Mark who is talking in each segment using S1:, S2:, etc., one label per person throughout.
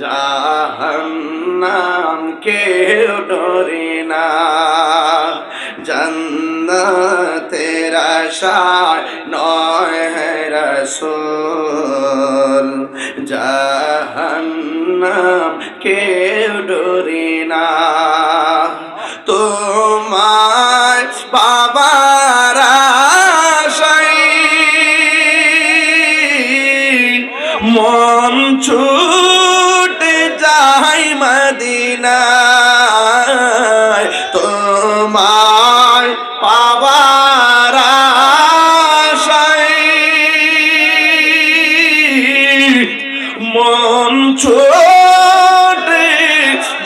S1: জাহান্নাম কেউ ডরে না, জান্নাতের আশায় নয় হে রাসূল, জাহান্নাম কেউ ডরে না। তোমার বাবার আশায় মন ছুটে যায় মদিনায়, তোমার পাবার আশায় মন ছুটে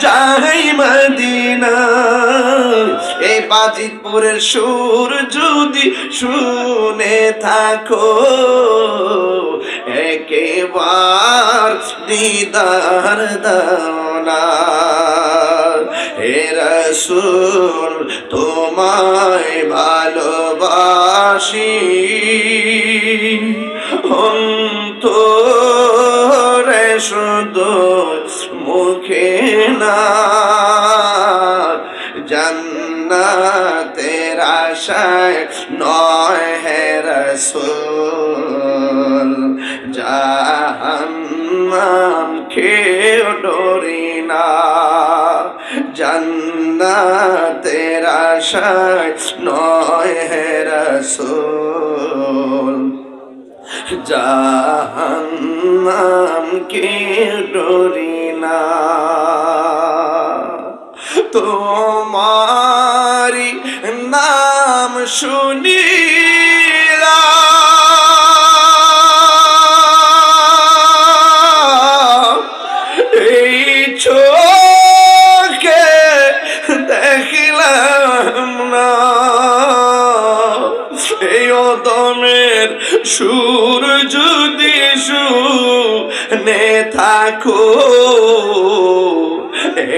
S1: যায় মদিনায়। এই বাজিতপুরের সুর যদি শুনে থাকো, একেবার দিদার দাও না। হে রাসূল তোমায় ভালোবাসি, অন্তরে শুধু মুখে না, জান্নাতের আশায় নয় হে রাসূল, জাহান্নাম কেউ ডরে না, জান্নাতের আশায় নয় হে রাসূল, জাহান্নাম কেউ ডরে না। তোমারি নাম শুনিলাম, এই চোখে দেখিলাম না, এই অদমের সুর যদি শুনে থাকো,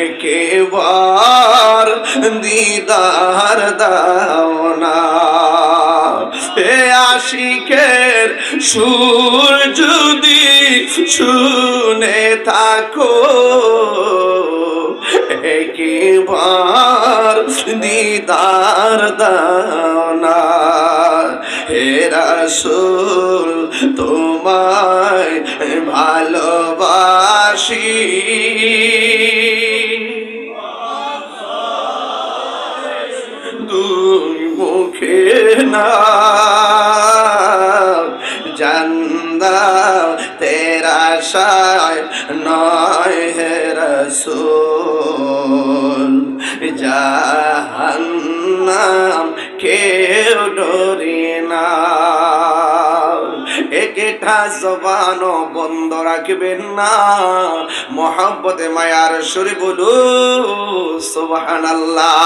S1: একেবার দিদার দাও না। এ আশিকের সুর যদি শুনে থাকো, একেবার দিদার দাও না। হে রাসূল তোমায় ভালোবাসি, দুই মুখে না, জান্নাতের আশায় নয় হে রাসূল, জাহান্নাম কেউ ডরে না। একটা জবানও বন্ধ রাখবেন না, মহব্বতে মায়ার সুরে বলু সুবহানাল্লাহ।